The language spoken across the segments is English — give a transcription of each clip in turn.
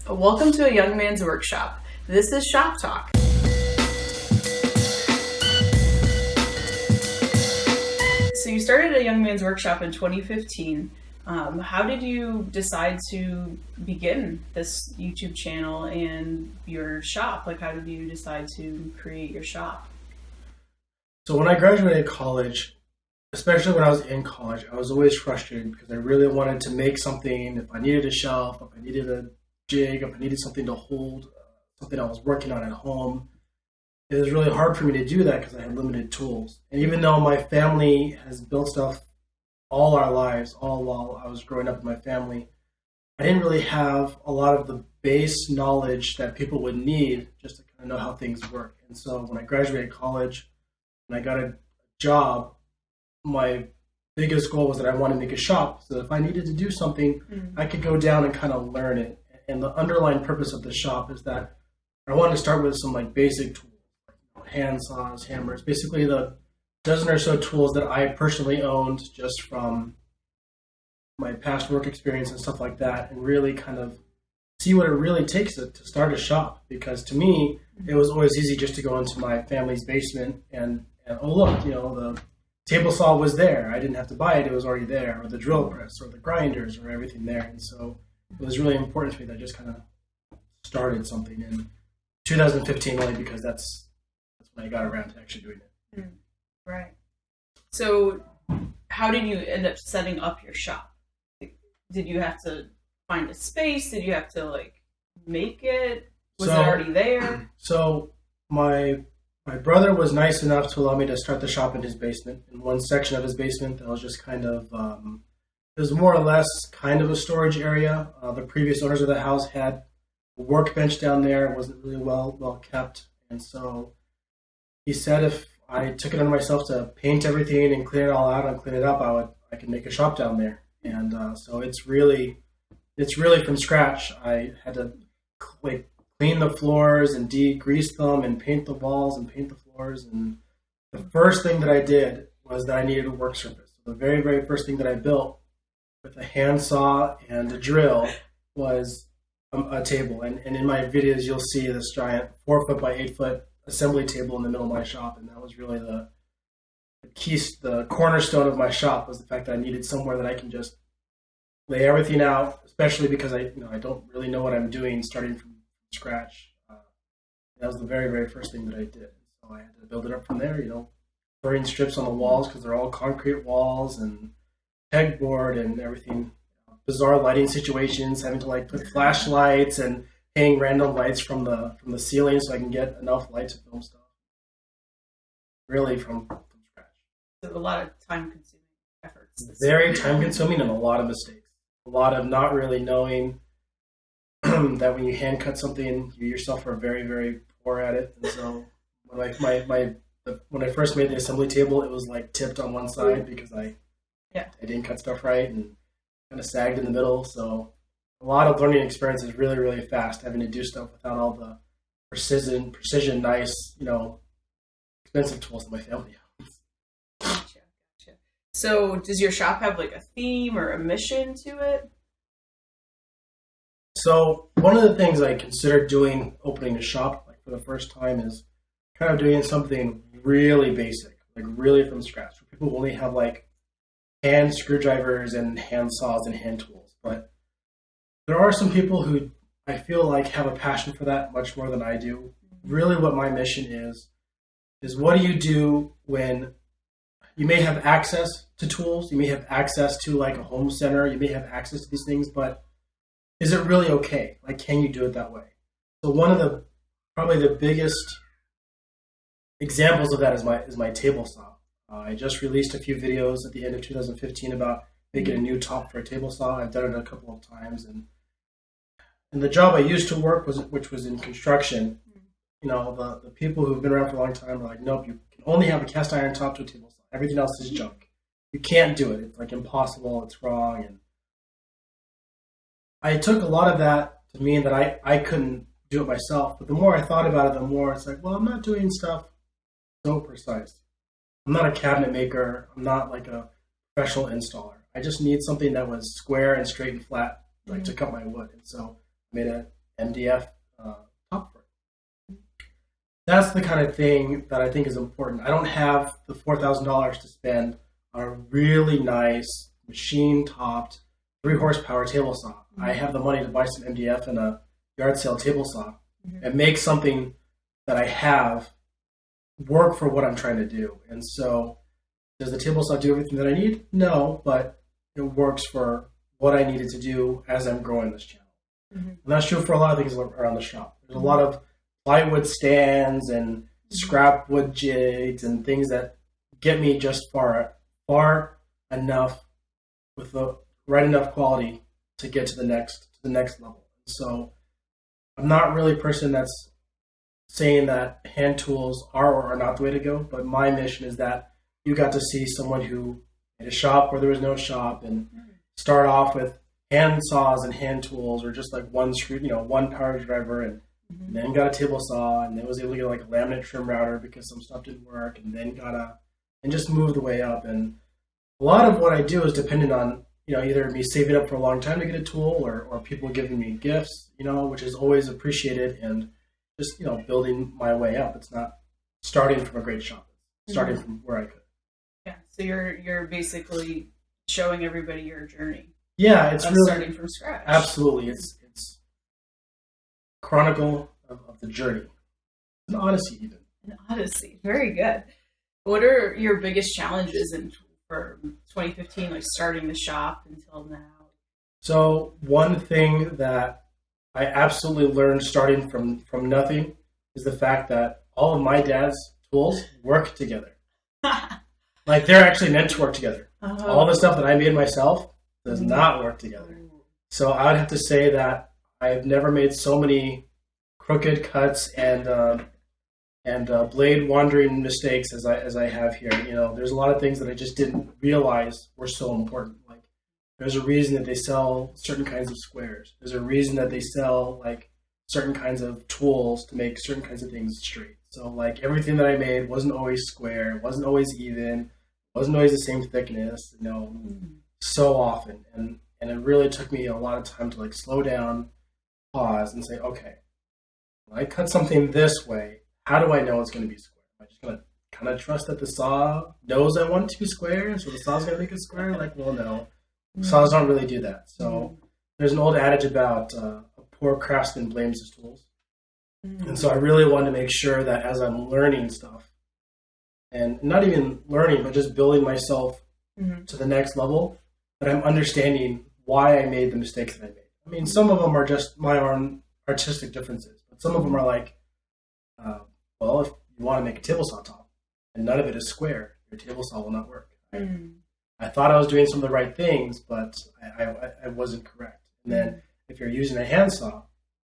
Welcome to a young man's workshop. This is Shop Talk. So you started a young man's workshop in 2015. How did you decide to begin this YouTube channel and your shop? Like, how did you decide to create your shop? So when I graduated college, especially when I was in college, I was always frustrated because I really wanted to make something. If I needed a shelf, if I needed a jig, if I needed something to hold something I was working on at home, it was really hard for me to do that because I had limited tools. And even though my family has built stuff all our lives, all while I was growing up with my family, I didn't really have a lot of the base knowledge that people would need just to kind of know how things work. And so when I graduated college and I got a job, my biggest goal was that I wanted to make a shop so that if I needed to do something, I could go down and kind of learn it. And the underlying purpose of the shop is that I wanted to start with some like basic tools, like hand saws, hammers, basically the dozen or so tools that I personally owned just from my past work experience and stuff like that, and really kind of see what it really takes to start a shop. Because to me, it was always easy just to go into my family's basement and oh look, the table saw was there. I didn't have to buy it. It was already there. Or the drill press or the grinders or everything there. And so it was really important to me that I just kind of started something in 2015 only because that's when I got around to actually doing it. Right. So how did you end up setting up your shop? Did you have to find a space? Did you have to make it? Was it already there? So my brother was nice enough to allow me to start the shop in his basement, in one section of his basement that was just kind of, it was more or less kind of a storage area. The previous owners of the house had a workbench down there. It wasn't really well kept. And so he said if I took it on myself to paint everything and clean it all out and clean it up, I could make a shop down there. And so it's really from scratch. I had to clean the floors and degrease them and paint the walls and paint the floors. And the first thing that I did was that I needed a work surface. So the very, very first thing that I built with a handsaw and a drill was a table. And in my videos, you'll see this giant 4 foot by 8 foot assembly table in the middle of my shop. And that was really the cornerstone of my shop, was the fact that I needed somewhere that I can just lay everything out, especially because I don't really know what I'm doing starting from scratch. That was the very, very first thing that I did. So I had to build it up from there, throwing strips on the walls because they're all concrete walls and pegboard and everything. Bizarre lighting situations, having to put flashlights and hang random lights from the ceiling so I can get enough light to film stuff. Really from scratch. So a lot of time-consuming efforts. Very time-consuming and a lot of mistakes. A lot of not really knowing that when you hand cut something, you yourself are very, very poor at it. And so when I first made the assembly table, it was tipped on one side because I didn't cut stuff right and kind of sagged in the middle. So a lot of learning experience is really, really fast, having to do stuff without all the precision, nice, expensive tools that my family owns. Gotcha. So does your shop have a theme or a mission to it? So one of the things I considered doing, opening a shop for the first time, is kind of doing something really basic, really from scratch. People only have hand screwdrivers and hand saws and hand tools. But there are some people who I feel have a passion for that much more than I do. Really what my mission is what do you do when you may have access to tools, you may have access to a home center, you may have access to these things, but is it really okay? Can you do it that way? So one of probably the biggest examples of that is my table saw. I just released a few videos at the end of 2015 about making a new top for a table saw. I've done it a couple of times, and the job I used to work which was in construction. The people who've been around for a long time are nope, you can only have a cast iron top to a table saw. Everything else is junk. You can't do it. It's impossible. It's wrong. And I took a lot of that to mean that I couldn't do it myself. But the more I thought about it, the more it's I'm not doing stuff so precise. I'm not a cabinet maker. I'm not a professional installer. I just need something that was square and straight and flat, to cut my wood. And so I made an MDF top for it. That's the kind of thing that I think is important. I don't have the $4,000 to spend on a really nice machine-topped 3-horsepower table saw. Mm-hmm. I have the money to buy some MDF and a yard sale table saw and make something that I have work for what I'm trying to do. And so, does the table saw do everything that I need? No, but it works for what I needed to do as I'm growing this channel. Mm-hmm. And that's true for a lot of things around the shop. There's a lot of plywood stands and scrap wood jigs and things that get me just far enough with the right enough quality to get to the next level. So I'm not really a person that's saying that hand tools are or are not the way to go, but my mission is that you got to see someone who made a shop where there was no shop and start off with hand saws and hand tools, or just like one power driver, and then got a table saw, and then was able to get like a laminate trim router because some stuff didn't work, and then and just move the way up. And a lot of what I do is dependent on, either me saving up for a long time to get a tool, or people giving me gifts, which is always appreciated, and just, building my way up. It's not starting from a great shop, it's starting from where I could. Yeah. So you're basically showing everybody your journey. Yeah, it's really starting from scratch. Absolutely. It's chronicle of the journey. An odyssey, even. An odyssey. Very good. What are your biggest challenges for 2015, like starting the shop until now? So one thing that I absolutely learned starting from nothing is the fact that all of my dad's tools work together. Like, they're actually meant to work together. Oh. All the stuff that I made myself does not work together. So I would have to say that I've never made so many crooked cuts and blade wandering mistakes as I have here. There's a lot of things that I just didn't realize were so important. Like, there's a reason that they sell certain kinds of squares. There's a reason that they sell like certain kinds of tools to make certain kinds of things straight. So like, everything that I made wasn't always square, wasn't always even, wasn't always the same thickness, so often. And it really took me a lot of time to like slow down, pause, and say, okay, when I cut something this way, how do I know it's going to be square? Am I just going to kind of trust that the saw knows I want it to be square, so the saw's going to make it square? Like, well, no. Saws don't really do that. So there's an old adage about a poor craftsman blames his tools. And so I really wanted to make sure that as I'm learning stuff, and not even learning, but just building myself to the next level, that I'm understanding why I made the mistakes that I made. I mean, some of them are just my own artistic differences, but some of them are like, well, if you want to make a table saw top and none of it is square, your table saw will not work. I thought I was doing some of the right things, but I wasn't correct. And then if you're using a handsaw,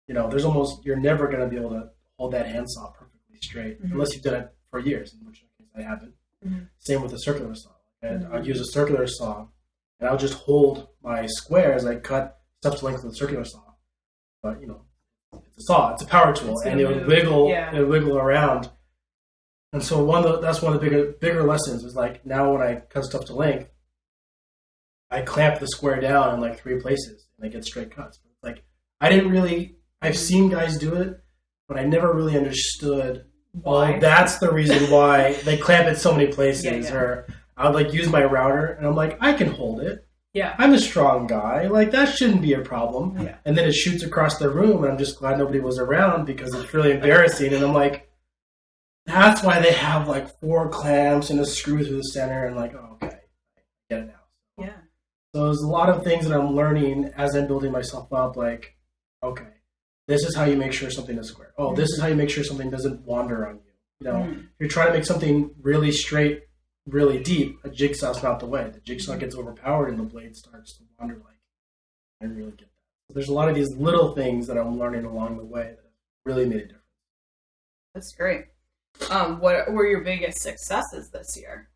you're never going to be able to hold that handsaw perfectly straight unless you've done it for years, in which case I haven't. Same with a circular saw. And I'll use a circular saw, and I'll just hold my square as I cut stuff to length with a circular saw. But it's a saw, it's a power tool, and it would wiggle around. And so that's one of the bigger lessons is like, now when I cut stuff to length, I clamp the square down in like 3 places and I get straight cuts. But it's like, I've seen guys do it, but I never really understood why. That's the reason why they clamp it so many places. Or I would like use my router and I'm like, I can hold it. Yeah. I'm a strong guy. Like, that shouldn't be a problem. Yeah. And then it shoots across the room, and I'm just glad nobody was around because it's really embarrassing. And I'm like, that's why they have like 4 clamps and a screw through the center, and like, oh, okay, I get it now. Yeah. So there's a lot of things that I'm learning as I'm building myself up. Like, okay, this is how you make sure something is square. Oh, this is how you make sure something doesn't wander on you. If you're trying to make something really straight, really deep, a jigsaw's not the way. The jigsaw gets overpowered and the blade starts to wander. Like, I really get that. So there's a lot of these little things that I'm learning along the way that really made a difference. That's great. What were your biggest successes this year?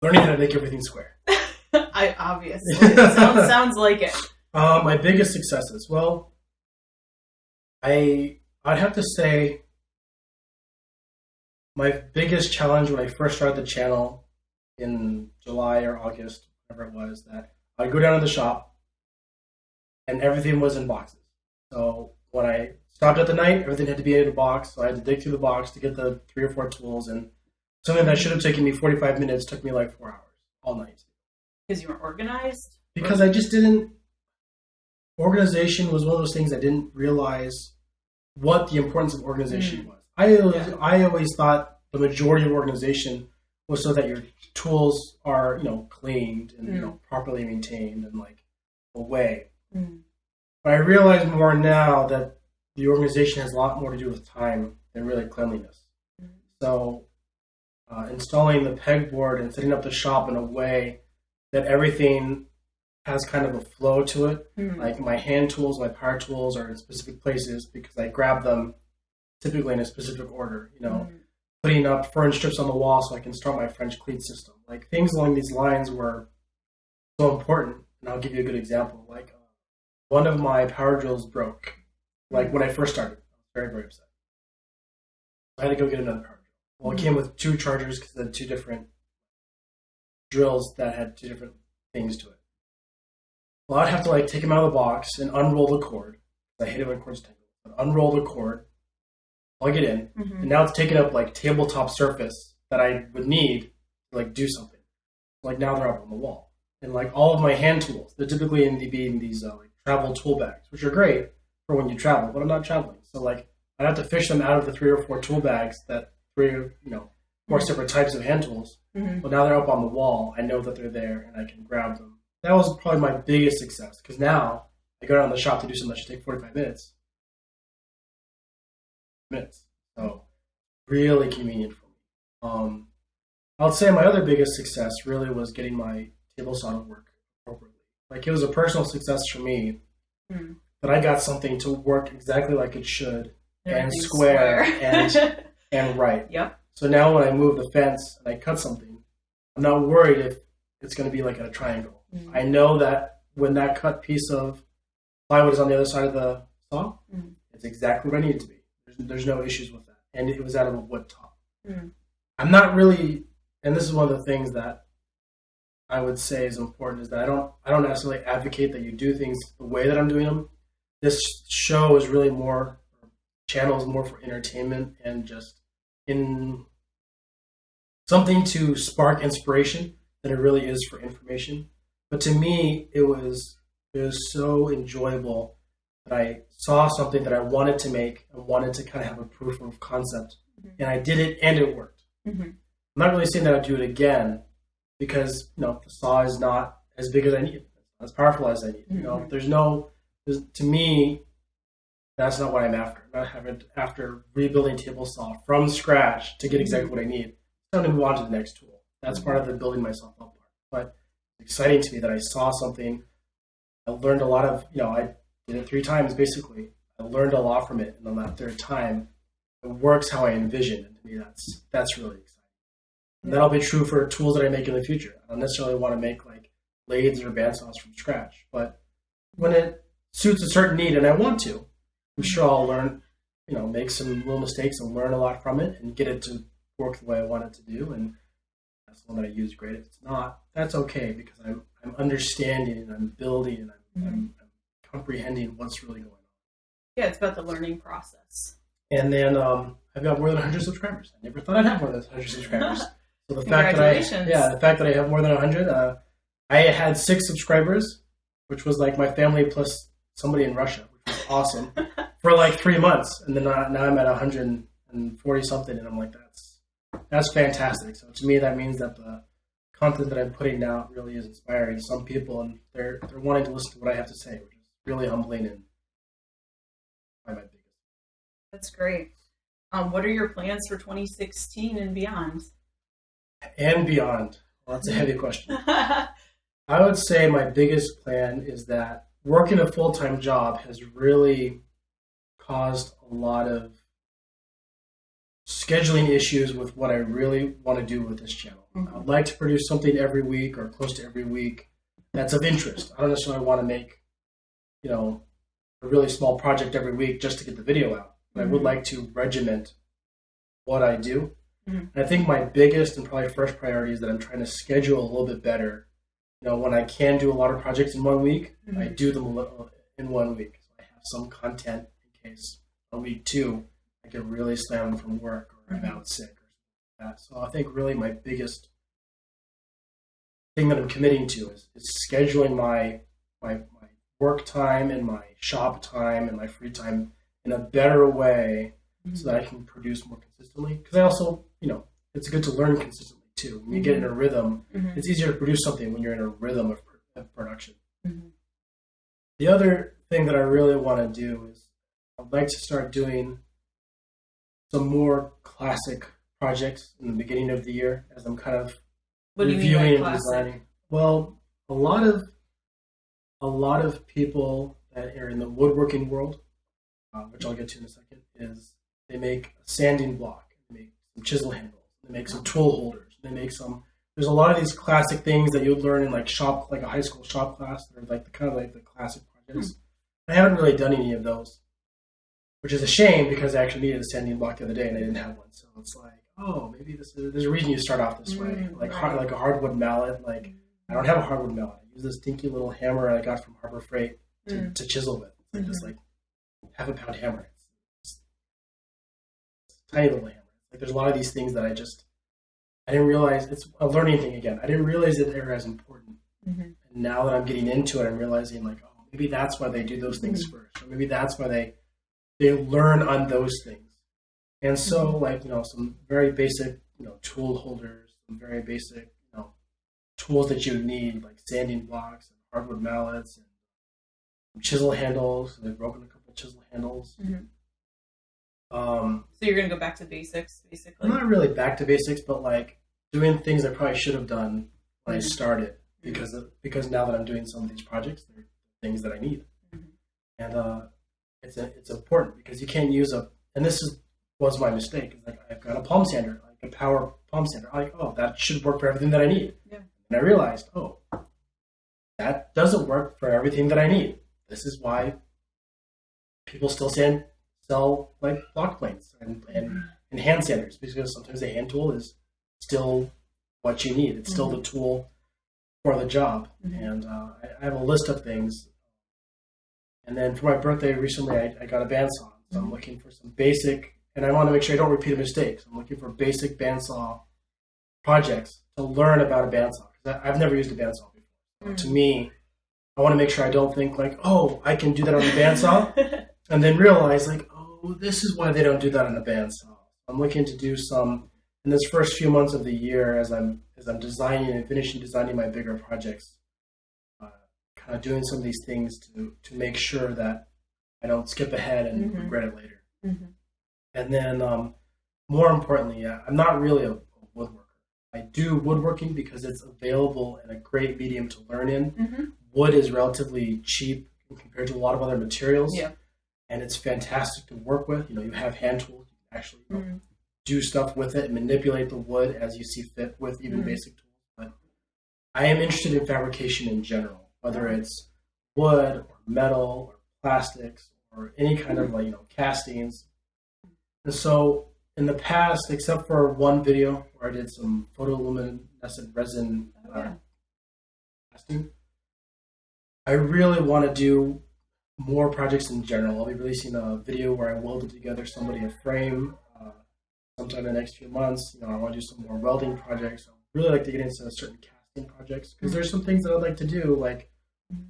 Learning how to make everything square. I obviously sounds like it. My biggest successes. Well, I'd have to say my biggest challenge when I first started the channel in July or August, whatever it was, that I'd go down to the shop and everything was in boxes. So when I stopped at the night, everything had to be in a box. So I had to dig through the box to get the 3 or 4 tools. And something that should have taken me 45 minutes took me like 4 hours all night. Because you weren't organized? Because I just didn't. Organization was one of those things I didn't realize what the importance of organization was. I always thought the majority of organization was so that your tools are, cleaned and properly maintained and like away. But I realize more now that the organization has a lot more to do with time than really cleanliness. So installing the pegboard and setting up the shop in a way that everything has kind of a flow to it. Like my hand tools, my power tools are in specific places because I grab them typically in a specific order. Putting up fern strips on the wall so I can start my French cleat system. Like things along these lines were so important. And I'll give you a good example. Like one of my power drills broke. Like when I first started, I was very, very upset. I had to go get another power drill. Well, it came with 2 chargers because it had 2 different drills that had 2 different things to it. Well, I'd have to like take them out of the box and unroll the cord. I hate it when cords tangle. But unroll the cord, plug it in, and now it's taking up like tabletop surface that I would need to like do something. Like now they're up on the wall. And like all of my hand tools, they're typically in these like travel tool bags, which are great for when you travel, but I'm not traveling. So like I'd have to fish them out of the 3 or 4 tool bags that 4 separate types of hand tools. But now they're up on the wall. I know that they're there and I can grab them. That was probably my biggest success because now I go down to the shop to do something that should take 45 minutes. So really convenient for me. I would say my other biggest success really was getting my table saw to work appropriately. Like it was a personal success for me that I got something to work exactly like it should and square and right. Yep. So now when I move the fence and I cut something, I'm not worried if it's going to be like a triangle. I know that when that cut piece of plywood is on the other side of the saw, it's exactly what I need it to be. There's no issues with that. And it was out of a wood top. I'm not really, and this is one of the things that I would say is important, is that I don't necessarily advocate that you do things the way that I'm doing them. This show is really more, channel is more for entertainment and just in something to spark inspiration than it really is for information. But to me, it was so enjoyable that I saw something that I wanted to make and wanted to kind of have a proof of concept. And I did it and it worked. I'm not really saying that I'd do it again because, the saw is not as big as I need. It's not as powerful as I need. To me, that's not what I'm after. I'm not after rebuilding table saw from scratch to get exactly what I need. It's time to move on to the next tool. That's part of the building myself up part. But it's exciting to me that I saw something. I learned a lot of, I did it 3 times basically. I learned a lot from it, and on that 3rd time, it works how I envisioned. And to me, that's really exciting. And that'll be true for tools that I make in the future. I don't necessarily want to make like lathes or bandsaws from scratch, but when it suits a certain need, and I want to, I'm sure I'll learn, make some little mistakes and learn a lot from it and get it to work the way I want it to do. And that's the one that I use great. If it's not, that's okay because I'm understanding and I'm building and I'm comprehending what's really going on. Yeah, it's about the learning process. And then I've got more than 100 subscribers. I never thought I'd have more than 100 subscribers. So the fact that I have more than 100, I had 6 subscribers, which was like my family plus somebody in Russia, which was awesome, for like 3 months. And then now I'm at 140 something, and I'm like, that's fantastic. So to me, that means that the content that I'm putting out really is inspiring some people, and they're wanting to listen to what I have to say, which is really humbling and my biggest. That's great. What are your plans for 2016 and beyond? And beyond. Well, that's a heavy question. I would say my biggest plan is that working a full-time job has really caused a lot of scheduling issues with what I really want to do with this channel. I'd like to produce something every week or close to every week that's of interest. I don't necessarily want to make, a really small project every week just to get the video out. But I would like to regiment what I do. And I think my biggest and probably first priority is that I'm trying to schedule a little bit better. When I can do a lot of projects in 1 week, I do them in 1 week. So I have some content in case on week 2 I get really slammed from work or I'm out sick or something like that. So I think really my biggest thing that I'm committing to is scheduling my work time and my shop time and my free time in a better way so that I can produce more consistently. Because I also, it's good to learn consistently too. When you get in a rhythm, it's easier to produce something when you're in a rhythm of production. The other thing that I really want to do is I'd like to start doing some more classic projects in the beginning of the year as I'm kind of reviewing and designing. Well, a lot of people that are in the woodworking world, which I'll get to in a second, is they make a sanding block, they make some chisel handles, they make some tool holders, they make some. There's a lot of these classic things that you would learn in like a high school shop class that are like the classic projects. I haven't really done any of those, which is a shame because I actually needed a sanding block the other day and I didn't have one. So it's like, oh, maybe there's a reason you start off this way, like a hardwood mallet. Like I don't have a hardwood mallet. I use this dinky little hammer I got from Harbor Freight to chisel with. It's like this like half-a-pound hammer. It's a tiny little hammer. Like there's a lot of these things that I didn't realize. It's a learning thing again. I didn't realize that they were as important. And now that I'm getting into it, I'm realizing like, oh, maybe that's why they do those things first, or maybe that's why they learn on those things. And so like, some very basic, tool holders, some very basic, tools that you would need, like sanding blocks and hardwood mallets and chisel handles. They've broken a couple chisel handles. So you're going to go back to basics, basically? Not really back to basics, but like doing things I probably should have done when I started because now that I'm doing some of these projects, they're things that I need. And it's important because you can't use and this was my mistake. It's like I've got a palm sander, like a power palm sander. I'm like, oh, that should work for everything that I need. And I realized, oh, that doesn't work for everything that I need. This is why people still sell like block planes and hand sanders, because sometimes the hand tool is still what you need. It's still the tool for the job. And I have a list of things. And then for my birthday recently, I got a bandsaw. So I'm looking for some basic, and I want to make sure I don't repeat a mistake. So I'm looking for basic bandsaw projects to learn about a bandsaw. Because I've never used a bandsaw before. To me, I want to make sure I don't think like, oh, I can do that on a bandsaw. And then realize like, oh, this is why they don't do that on a bandsaw. I'm looking to do some in this first few months of the year as I'm designing and finishing designing my bigger projects. Kind of doing some of these things to make sure that I don't skip ahead and regret it later. And then more importantly, I'm not really a woodworker. I do woodworking because it's available and a great medium to learn in. Wood is relatively cheap compared to a lot of other materials. And it's fantastic to work with. You have hand tools. You can actually do stuff with it and manipulate the wood as you see fit with even basic tools. But I am interested in fabrication in general, whether it's wood or metal or plastics or any kind of castings. And so in the past, except for one video where I did some photoluminescent resin casting, I really want to do more projects in general. I'll be releasing a video where I welded together somebody a frame sometime in the next few months. I want to do some more welding projects. I really like to get into certain casting projects because there's some things that I'd like to do, like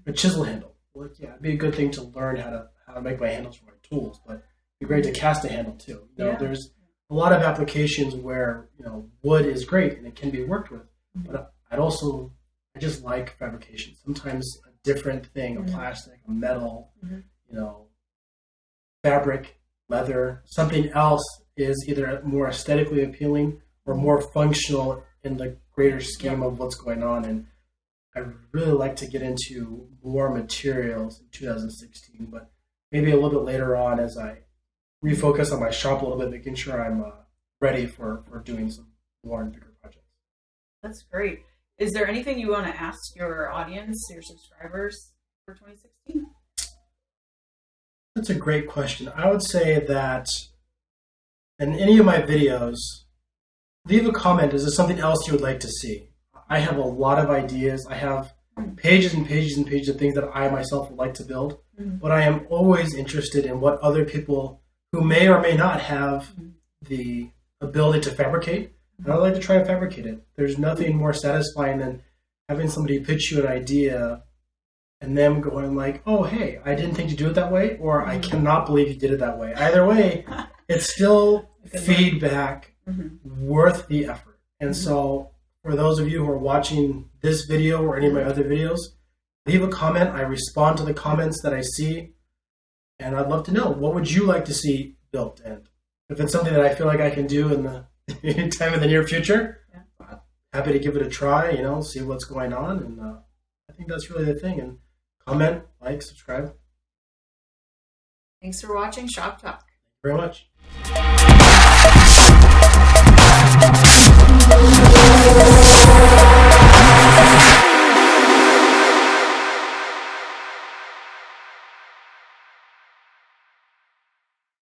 a chisel handle. Well, it'd be a good thing to learn how to make my handles for my tools, but it'd be great to cast a handle too. There's a lot of applications where wood is great and it can be worked with, but I just like fabrication. Sometimes a different thing, a plastic, a metal, fabric, leather, something else is either more aesthetically appealing or more functional in the greater scheme of what's going on. And I really like to get into more materials in 2016, but maybe a little bit later on as I refocus on my shop a little bit, making sure I'm ready for doing some more and bigger projects. That's great. Is there anything you want to ask your audience, your subscribers for 2016? That's a great question. I would say that in any of my videos, leave a comment. Is there something else you would like to see? I have a lot of ideas. I have pages and pages and pages of things that I myself would like to build. Mhm. But I am always interested in what other people who may or may not have the ability to fabricate, and I'd like to try and fabricate it. There's nothing more satisfying than having somebody pitch you an idea and them going like, oh, hey, I didn't think to do it that way, or I cannot believe you did it that way. Either way, it's still feedback worth the effort. And so for those of you who are watching this video or any of my other videos, leave a comment. I respond to the comments that I see, and I'd love to know, what would you like to see built? And if it's something that I feel like I can do in the time in the near future, happy to give it a try, see what's going on. And I think that's really the thing. And comment, like, subscribe. Thanks for watching Shop Talk. Thank you very much.